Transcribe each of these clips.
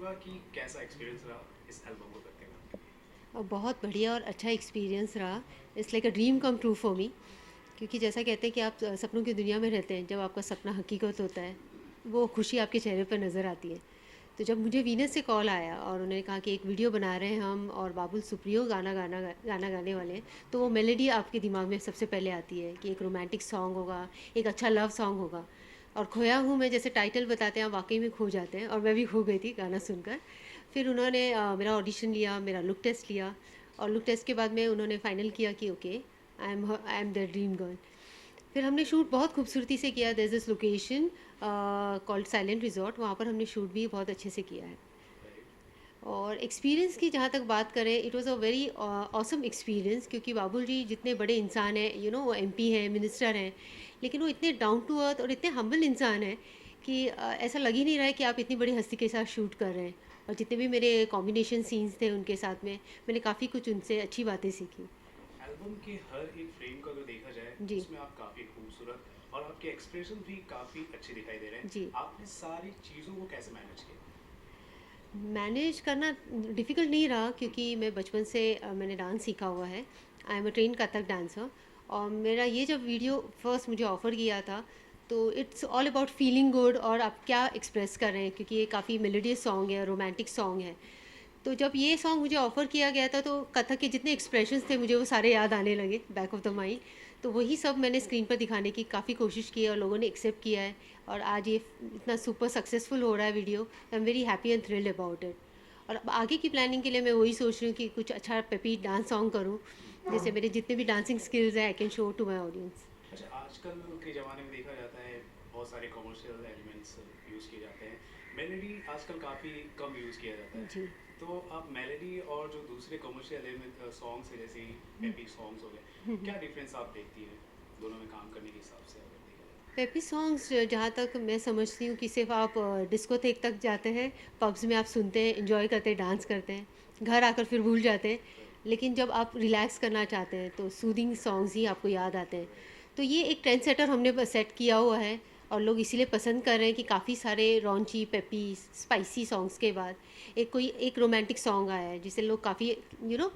चाहूँगा कि कैसा एक्सपीरियंस रहा इस एल्बम को करने का? बहुत बढ़िया और अच्छा एक्सपीरियंस रहा। It's like a dream come true for me. क्योंकि जैसा कहते हैं कि आप सपनों की दुनिया में रहते हैं, जब आपका सपना हकीकत होता है वो खुशी आपके चेहरे पर नज़र आती है। तो जब मुझे वीनस से कॉल आया और उन्होंने कहा कि एक वीडियो बना रहे हैं हम और बाबुल सुप्रियो गाना गाने वाले हैं, तो वो मेलोडी आपके दिमाग में सबसे पहले आती है कि एक रोमांटिक सॉन्ग होगा, एक अच्छा लव सॉन्ग होगा। और खोया हूँ मैं जैसे टाइटल बताते हैं, आप वाकई में खो जाते हैं, और मैं भी खो गई थी गाना सुनकर। फिर उन्होंने मेरा ऑडिशन लिया, मेरा लुक टेस्ट लिया, और लुक टेस्ट के बाद में उन्होंने फाइनल किया कि okay, I am the dream girl. फिर हमने शूट बहुत खूबसूरती से किया। There is this location called silent resort, वहाँ पर हमने शूट भी बहुत अच्छे से किया है। राइट। और एक्सपीरियंस की जहाँ तक बात करें, it was a very awesome experience, क्योंकि बाबुल जी जितने बड़े इंसान हैं, वो एमपी हैं, मिनिस्टर हैं, लेकिन वो इतने डाउन टू अर्थ और इतने हम्बल इंसान हैं कि ऐसा लग ही नहीं रहा है कि आप इतनी बड़ी हस्ती के साथ शूट कर रहे हैं। और जितने भी मेरे कॉम्बिनेशन सीन्स थे उनके साथ में, मैंने काफ़ी कुछ उनसे अच्छी बातें सीखी। एल्बम के हर एक फ्रेम को अगर देखा जाए जी। उसमें आप काफ़ी खूबसूरत और आपके एक्सप्रेशन भी काफ़ी अच्छे दिखाई दे रहे हैं। जी। आपने सारी चीज़ों को कैसे मैनेज किया? मैनेज करना डिफ़िकल्ट नहीं रहा, क्योंकि मैं बचपन से मैंने डांस सीखा हुआ है। I am a train Kathak dancer. और मेरा ये जब वीडियो फर्स्ट मुझे ऑफ़र किया था, तो it's all about feeling good और आप क्या एक्सप्रेस कर रहे हैं, क्योंकि ये काफ़ी मेलोडियस सॉन्ग है, रोमांटिक सॉन्ग है। तो जब ये सॉन्ग मुझे ऑफ़र किया गया था, तो कथक के जितने एक्सप्रेशंस थे मुझे वो सारे याद आने लगे बैक ऑफ द माइंड। तो वही सब मैंने स्क्रीन पर दिखाने की काफ़ी कोशिश की है, और लोगों ने एक्सेप्ट किया है। और आज ये इतना सुपर सक्सेसफुल हो रहा है video, I am very happy and thrilled about it. और अब आगे की प्लानिंग के लिए मैं वही सोच रही हूँ कि कुछ अच्छा पेपी डांस सॉन्ग करूँ, जिससे मेरे जितने भी डांसिंग स्किल्स हैं I can show to my audience. अच्छा, आजकल के ज़माने में देखा जाता है बहुत सारे कमर्शियल एलिमेंट्स यूज़ किए जाते हैं। मेलोडी आजकल काफ़ी कम यूज़ किया जाता है। जी। तो आप मेलोडी और जो दूसरे कमर्शियल एलिमेंट सॉन्ग्स है जैसे एपिक सॉन्ग्स हो गए, क्या डिफरेंस आप देखती हैं दोनों में काम करने के हिसाब से अगर देखा जाए पेपी सॉन्ग्स जहाँ तक मैं समझती हूँ कि सिर्फ आप डिस्कोथेक तक जाते हैं, पब्स में आप सुनते हैं, एंजॉय करते हैं, डांस करते हैं, घर आकर फिर भूल जाते हैं। तो? राइट। लेकिन जब आप रिलैक्स करना चाहते हैं तो सूदिंग सॉन्ग्स ही आपको याद आते हैं। राइट। तो ये एक ट्रेंड सेटर हमने सेट किया हुआ है, और लोग इसीलिए पसंद कर रहे हैं कि काफ़ी सारे रॉन्ची पेपी स्पाइसी सॉन्ग्स के बाद एक रोमांटिक सॉन्ग आया है, जिसे लोग काफ़ी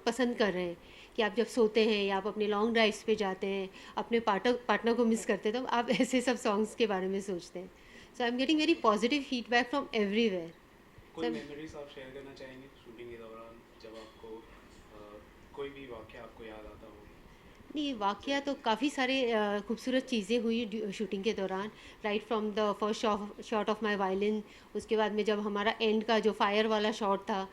पसंद कर रहे हैं। कि आप जब सोते हैं या आप अपने लॉन्ग ड्राइव्स पे जाते हैं, अपने पार्टनर पार्टनर को मिस करते हैं, तो आप ऐसे सब सॉन्ग्स के बारे में सोचते हैं। So I am getting very positive feedback from everywhere. कोई सो मेमोरीज आप शेयर करना चाहेंगे शूटिंग के दौरान जब आपको कोई भी वाक्य आपको याद आता हो? नहीं, वाक़या तो काफ़ी सारे खूबसूरत चीज़ें हुई शूटिंग के दौरान। Right from the first shot of my violin, उसके बाद में जब हमारा एंड का जो फायर वाला शॉट था,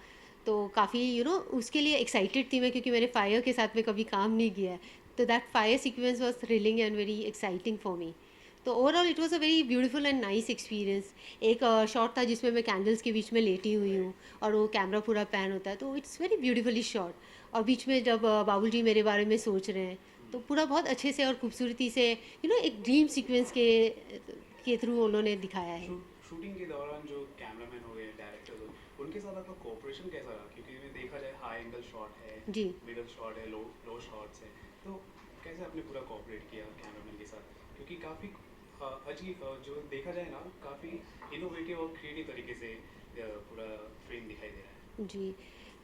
तो काफ़ी उसके लिए एक्साइटेड थी मैं, क्योंकि मैंने फायर के साथ में कभी काम नहीं किया है। तो that fire sequence was thrilling and very exciting for me. तो overall it was a very beautiful and nice experience. एक शॉट था जिसमें मैं कैंडल्स के बीच में लेटी हुई हूँ, राइट। और वो कैमरा पूरा पैन होता है, तो इट्स वेरी ब्यूटीफुली शॉट। और बीच में जब बाबूल जी मेरे बारे में सोच रहे हैं, तो पूरा बहुत अच्छे से और खूबसूरती से एक ड्रीम सीक्वेंस के थ्रू उन्होंने दिखाया है। शूटिंग के दौरान जो कैमरामैन हो गए, डायरेक्टर्स हो गए, उनके साथ आपका कोऑपरेशन कैसा रहा? क्योंकि में देखा जाए हाई एंगल शॉट है, जी। मिडल शॉट है, लो लो शॉट्स है। तो कैसे आपने पूरा कोऑपरेट किया कैमरामैन के साथ? क्योंकि काफ़ी अजीब जो देखा जाए ना, काफ़ी इनोवेटिव और क्रिएटिव तरीके से पूरा फ्रेम दिखाई दे रहा है। जी।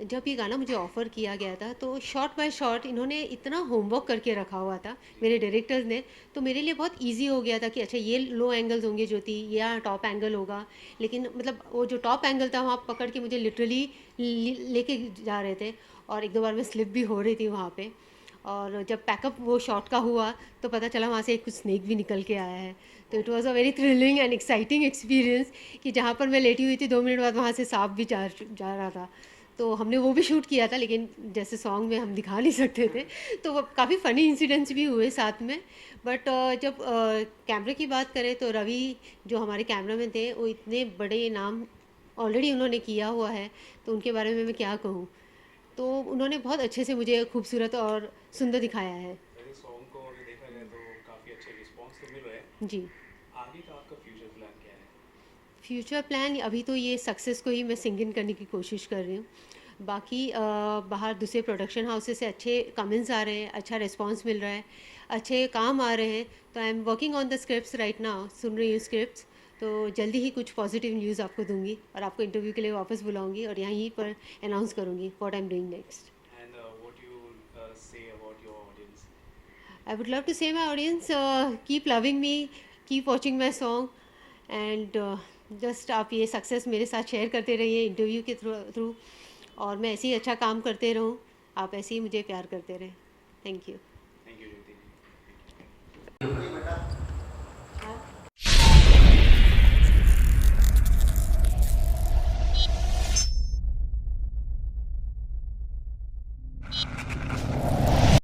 जब ये गाना मुझे ऑफ़र किया गया था, तो शॉट बाय शॉट इन्होंने इतना होमवर्क करके रखा हुआ था, जी। मेरे डायरेक्टर्स ने। तो मेरे लिए बहुत ईज़ी हो गया था कि अच्छा ये लो एंगल्स होंगे ज्योति, या टॉप एंगल होगा। लेकिन मतलब वो जो टॉप एंगल था वहाँ पकड़ के मुझे लिटरली लेके जा रहे थे, और 1-2 बार मैं स्लिप भी हो रही थी वहाँ पे। और जब पैकअप वो शॉट का हुआ, तो पता चला वहाँ से कुछ स्नेक भी निकल के आया है। तो oh. It was a very thrilling and exciting experience, कि जहाँ पर मैं लेटी हुई थी 2 मिनट बाद वहाँ से साँप भी जा रहा था। तो हमने वो भी शूट किया था, लेकिन जैसे सॉन्ग में हम दिखा नहीं सकते थे। तो वो काफ़ी फ़नी इंसिडेंट्स भी हुए साथ में। बट जब कैमरे की बात करें, तो रवि जो हमारे कैमरामैन थे, वो इतने बड़े नाम ऑलरेडी उन्होंने किया हुआ है, तो उनके बारे में मैं क्या कहूँ। तो उन्होंने बहुत अच्छे से मुझे खूबसूरत और सुंदर दिखाया है। वैसे सॉन्ग को अगर देखा जाए तो काफ़ी अच्छे रिस्पॉन्स तो मिल रहे हैं। जी। आगे का आपका फ्यूचर प्लान क्या है? फ्यूचर प्लान अभी तो ये सक्सेस को ही मैं सिंग इन करने की कोशिश कर रही हूँ। बाकी बाहर दूसरे प्रोडक्शन हाउसेस से अच्छे कमेंट्स आ रहे हैं, अच्छा रिस्पांस मिल रहा है, अच्छे काम आ रहे हैं। तो I am working on the scripts right now, सुन रही हूँ स्क्रिप्ट्स। तो जल्दी ही कुछ पॉजिटिव न्यूज़ आपको दूंगी और आपको इंटरव्यू के लिए वापस बुलाऊंगी और यहीं पर अनाउंस करूंगी what I am doing next. And what you say about your audience? I would love to say my audience, keep loving me, keep watching my song, and just आप ये सक्सेस मेरे साथ शेयर करते रहिए interview के through और मैं ऐसे ही अच्छा काम करते रहूँ. आप ऐसे ही मुझे प्यार करते रहें. Thank you.